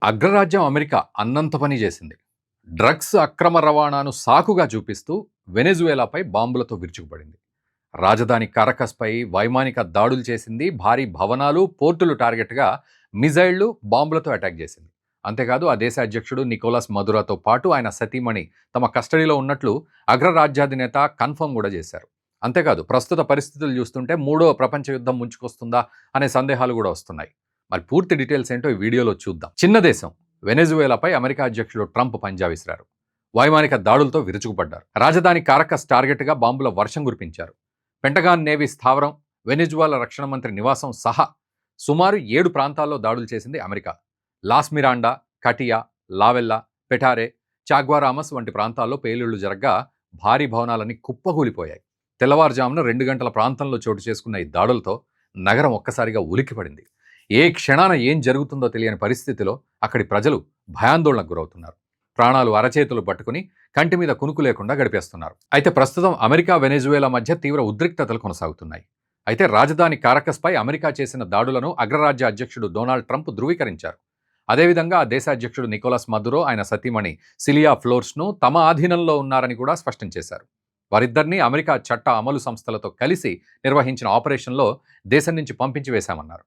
అగ్రరాజ్యం అమెరికా అన్నంత పని చేసింది. డ్రగ్స్ అక్రమ రవాణాను సాకుగా చూపిస్తూ వెనెజువేలాపై బాంబులతో విరుచుకుపడింది. రాజధాని కారకస్పై వైమానిక దాడులు చేసింది. భారీ భవనాలు, పోర్టులు టార్గెట్గా మిజైళ్లు, బాంబులతో అటాక్ చేసింది. అంతేకాదు ఆ దేశ అధ్యక్షుడు నికోలస్ మదురాతో పాటు ఆయన సతీమణి తమ కస్టడీలో ఉన్నట్లు అగ్రరాజ్యాధినేత కన్ఫర్మ్ కూడా చేశారు. అంతేకాదు ప్రస్తుత పరిస్థితులు చూస్తుంటే మూడో ప్రపంచ యుద్ధం ముంచుకొస్తుందా అనే సందేహాలు కూడా వస్తున్నాయి. మరి పూర్తి డీటెయిల్స్ ఏంటో ఈ వీడియోలో చూద్దాం. చిన్న దేశం వెనెజువేలాపై అమెరికా అధ్యక్షుడు ట్రంప్ పంజా విసిరారు. వైమానిక దాడులతో విరుచుకుపడ్డారు. రాజధాని కారకస్ టార్గెట్గా బాంబుల వర్షం కురిపించారు. పెంటగాన్ నేవీ స్థావరం, వెనెజువేలా రక్షణ మంత్రి నివాసం సహా సుమారు 7 ప్రాంతాల్లో దాడులు చేసింది అమెరికా. లాస్ మిరాండా, కటియా, లావెల్లా, పెటారే, చాగ్వారామస్ వంటి ప్రాంతాల్లో పేలుళ్లు జరగ్గా భారీ భవనాలన్నీ కుప్పకూలిపోయాయి. తెల్లవారుజామున 2 గంటల ప్రాంతంలో చోటు చేసుకున్న ఈ దాడులతో నగరం ఒక్కసారిగా ఉలిక్కిపడింది. ఏ క్షణాన ఏం జరుగుతుందో తెలియని పరిస్థితిలో అక్కడి ప్రజలు భయాందోళనకు గురవుతున్నారు. ప్రాణాలు అరచేతులు పట్టుకుని కంటి మీద కునుకు లేకుండా గడిపేస్తున్నారు. అయితే ప్రస్తుతం అమెరికా వెనెజువేలా మధ్య తీవ్ర ఉద్రిక్తతలు కొనసాగుతున్నాయి. అయితే రాజధాని కారకస్పై అమెరికా చేసిన దాడులను అగ్రరాజ్య అధ్యక్షుడు డొనాల్డ్ ట్రంప్ ధృవీకరించారు. అదేవిధంగా ఆ దేశ అధ్యక్షుడు నికోలస్ మదురో, ఆయన సతీమణి సిలియా ఫ్లోర్స్ను తమ ఆధీనంలో ఉన్నారని కూడా స్పష్టం చేశారు. వారిద్దరినీ అమెరికా చట్ట అమలు సంస్థలతో కలిసి నిర్వహించిన ఆపరేషన్లో దేశం నుంచి పంపించి వేశామన్నారు.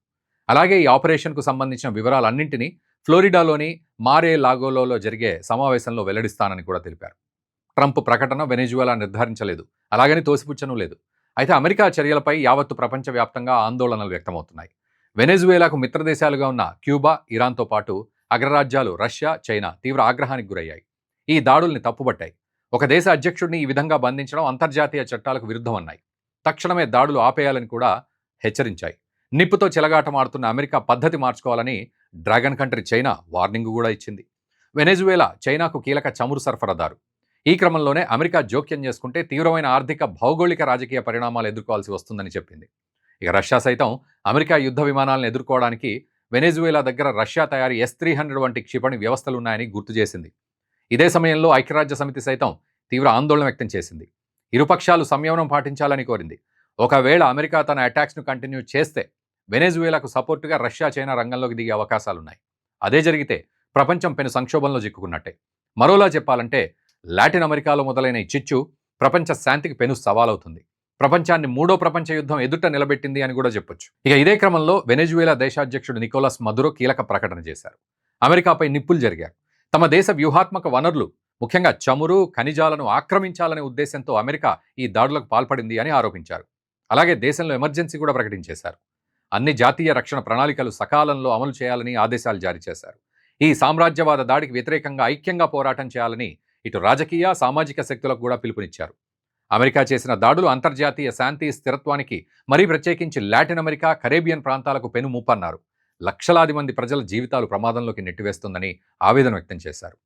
అలాగే ఈ ఆపరేషన్కు సంబంధించిన వివరాలన్నింటినీ ఫ్లోరిడాలోని మారే లాగోలో జరిగే సమావేశంలో వెల్లడిస్తానని కూడా తెలిపారు. ట్రంప్ ప్రకటన వెనెజువేలా నిర్ధారించలేదు, అలాగని తోసిపుచ్చను లేదు. అయితే అమెరికా చర్యలపై యావత్తు ప్రపంచవ్యాప్తంగా ఆందోళనలు వ్యక్తమవుతున్నాయి. వెనెజువేలాకు మిత్రదేశాలుగా ఉన్న క్యూబా, ఇరాన్తో పాటు అగ్రరాజ్యాలు రష్యా, చైనా తీవ్ర ఆగ్రహానికి గురయ్యాయి. ఈ దాడుల్ని తప్పుబట్టాయి. ఒక దేశ అధ్యక్షుడిని ఈ విధంగా బంధించడం అంతర్జాతీయ చట్టాలకు విరుద్ధమన్నాయి. తక్షణమే దాడులు ఆపేయాలని కూడా హెచ్చరించాయి. నిప్పుతో చెలగాటమాడుతున్న అమెరికా పద్ధతి మార్చుకోవాలని డ్రాగన్ కంట్రీ చైనా వార్నింగ్ కూడా ఇచ్చింది. వెనెజువేలా చైనాకు కీలక చమురు సరఫరాదారు. ఈ క్రమంలోనే అమెరికా జోక్యం చేసుకుంటే తీవ్రమైన ఆర్థిక, భౌగోళిక, రాజకీయ పరిణామాలు ఎదుర్కోవాల్సి వస్తుందని చెప్పింది. ఇక రష్యా సైతం అమెరికా యుద్ధ విమానాలను ఎదుర్కోవడానికి వెనెజువేలా దగ్గర రష్యా తయారీ S-300 వంటి క్షిపణి వ్యవస్థలున్నాయని గుర్తు చేసింది. ఇదే సమయంలో ఐక్యరాజ్య సమితి సైతం తీవ్ర ఆందోళన వ్యక్తం చేసింది. ఇరుపక్షాలు సంయమనం పాటించాలని కోరింది. ఒకవేళ అమెరికా తన అటాక్స్ను కంటిన్యూ చేస్తే వెనెజువేలాకు సపోర్టుగా రష్యా, చైనా రంగంలోకి దిగే అవకాశాలున్నాయి. అదే జరిగితే ప్రపంచం పెను సంక్షోభంలో చిక్కుకున్నట్టే. మరోలా చెప్పాలంటే లాటిన్ అమెరికాలో మొదలైన ఈ చిచ్చు ప్రపంచ శాంతికి పెను సవాలవుతుంది. ప్రపంచాన్ని మూడో ప్రపంచ యుద్ధం ఎదుట నిలబెట్టింది అని కూడా చెప్పొచ్చు. ఇక ఇదే క్రమంలో వెనెజువేలా దేశాధ్యక్షుడు నికోలస్ మదురో కీలక ప్రకటన చేశారు. అమెరికాపై నిప్పులు జరిగారు. తమ దేశ వ్యూహాత్మక వనరులు, ముఖ్యంగా చమురు, ఖనిజాలను ఆక్రమించాలనే ఉద్దేశంతో అమెరికా ఈ దాడులకు పాల్పడింది అని ఆరోపించారు. అలాగే దేశంలో ఎమర్జెన్సీ కూడా ప్రకటించేశారు. అన్ని జాతీయ రక్షణ ప్రణాళికలు సకాలంలో అమలు చేయాలని ఆదేశాలు జారీ చేశారు. ఈ సామ్రాజ్యవాద దాడికి వ్యతిరేకంగా ఐక్యంగా పోరాటం చేయాలని ఇటు రాజకీయ, సామాజిక శక్తులకు కూడా పిలుపునిచ్చారు. అమెరికా చేసిన దాడులు అంతర్జాతీయ శాంతి, స్థిరత్వానికి, మరీ ప్రత్యేకించి లాటిన్ అమెరికా, కరేబియన్ ప్రాంతాలకు పెను ముప్పన్నారు. లక్షలాది మంది ప్రజల జీవితాలు ప్రమాదంలోకి నెట్టివేస్తుందని ఆవేదన వ్యక్తం చేశారు.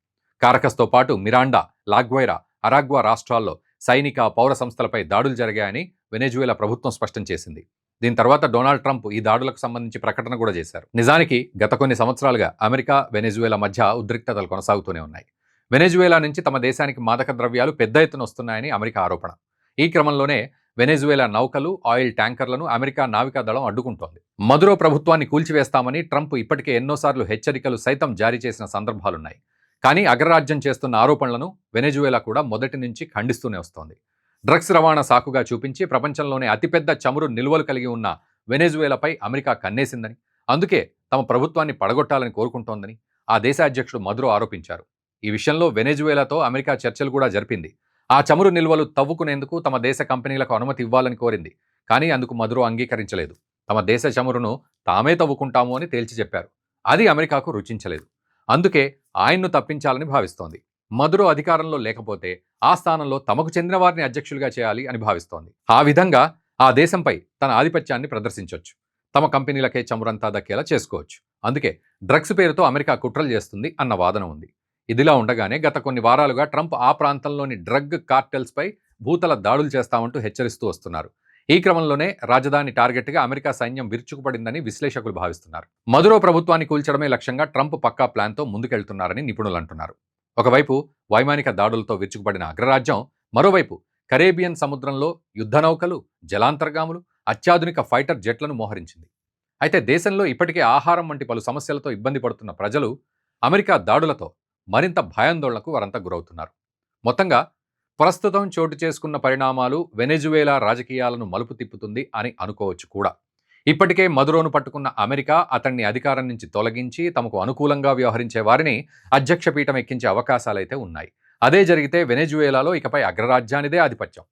కారకస్తో పాటు మిరాండా, లాగ్వైరా, అరాగ్వా రాష్ట్రాల్లో సైనిక, పౌర సంస్థలపై దాడులు జరిగాయని వెనెజువేలా ప్రభుత్వం స్పష్టం చేసింది. దీని తర్వాత డొనాల్డ్ ట్రంప్ ఈ దాడులకు సంబంధించి ప్రకటన కూడా చేశారు. నిజానికి గత కొన్ని సంవత్సరాలుగా అమెరికా, వెనెజువేలా మధ్య ఉద్రిక్తతలు కొనసాగుతూనే ఉన్నాయి. వెనెజువేలా నుంచి తమ దేశానికి మాదక ద్రవ్యాలు పెద్ద ఎత్తున వస్తున్నాయని అమెరికా ఆరోపణ. ఈ క్రమంలోనే వెనెజువేలా నౌకలు, ఆయిల్ ట్యాంకర్లను అమెరికా నావికా దళం అడ్డుకుంటోంది. మదురో ప్రభుత్వాన్ని కూల్చివేస్తామని ట్రంప్ ఇప్పటికే ఎన్నోసార్లు హెచ్చరికలు సైతం జారీ చేసిన సందర్భాలున్నాయి. కానీ అగ్రరాజ్యం చేస్తున్న ఆరోపణలను వెనెజువేలా కూడా మొదటి నుంచి ఖండిస్తూనే వస్తోంది. డ్రగ్స్ రవాణా సాకుగా చూపించి ప్రపంచంలోనే అతిపెద్ద చమురు నిల్వలు కలిగి ఉన్న వెనెజువేలాపై అమెరికా కన్నేసిందని, అందుకే తమ ప్రభుత్వాన్ని పడగొట్టాలని కోరుకుంటోందని ఆ దేశ అధ్యక్షుడు మదురో ఆరోపించారు. ఈ విషయంలో వెనెజువేలాతో అమెరికా చర్చలు కూడా జరిపింది. ఆ చమురు నిల్వలు తవ్వుకునేందుకు తమ దేశ కంపెనీలకు అనుమతి ఇవ్వాలని కోరింది. కానీ అందుకు మదురో అంగీకరించలేదు. తమ దేశ చమురును తామే తవ్వుకుంటాము అని తేల్చి చెప్పారు. అది అమెరికాకు రుచించలేదు. అందుకే ఆయన్ను తప్పించాలని భావిస్తోంది. మదురో అధికారంలో లేకపోతే ఆ స్థానంలో తమకు చెందిన వారిని అధ్యక్షులుగా చేయాలి అని భావిస్తోంది. ఆ విధంగా ఆ దేశంపై తన ఆధిపత్యాన్ని ప్రదర్శించవచ్చు. తమ కంపెనీలకే చమురంతా దక్కేలా చేసుకోవచ్చు. అందుకే డ్రగ్స్ పేరుతో అమెరికా కుట్రలు చేస్తుంది అన్న వాదన ఉంది. ఇదిలా ఉండగానే గత కొన్ని వారాలుగా ట్రంప్ ఆ ప్రాంతంలోని డ్రగ్ కార్టెల్స్పై భూతల దాడులు చేస్తామంటూ హెచ్చరిస్తూ వస్తున్నారు. ఈ క్రమంలోనే రాజధాని టార్గెట్గా అమెరికా సైన్యం విరుచుకుపడిందని విశ్లేషకులు భావిస్తున్నారు. మదురో ప్రభుత్వాన్ని కూల్చడమే లక్ష్యంగా ట్రంప్ పక్కా ప్లాన్తో ముందుకెళ్తున్నారని నిపుణులు అంటున్నారు. ఒకవైపు వైమానిక దాడులతో విరుచుకుపడిన అగ్రరాజ్యం, మరోవైపు కరేబియన్ సముద్రంలో యుద్ధ నౌకలు, జలాంతర్గాములు, అత్యాధునిక ఫైటర్ జెట్లను మోహరించింది. అయితే దేశంలో ఇప్పటికే ఆహారం వంటి పలు సమస్యలతో ఇబ్బంది పడుతున్న ప్రజలు అమెరికా దాడులతో మరింత భయాందోళనకు వారంతా గురవుతున్నారు. మొత్తంగా ప్రస్తుతం చోటు చేసుకున్న పరిణామాలు వెనెజువేలా రాజకీయాలను మలుపు తిప్పుతుంది అని అనుకోవచ్చు కూడా. ఇప్పటికే మదురోను పట్టుకున్న అమెరికా అతన్ని అధికారం నుంచి తొలగించి తమకు అనుకూలంగా వ్యవహరించే వారిని అధ్యక్ష పీఠం ఎక్కించే అవకాశాలైతే ఉన్నాయి. అదే జరిగితే వెనెజువేలాలో ఇకపై అగ్రరాజ్యానిదే ఆధిపత్యం.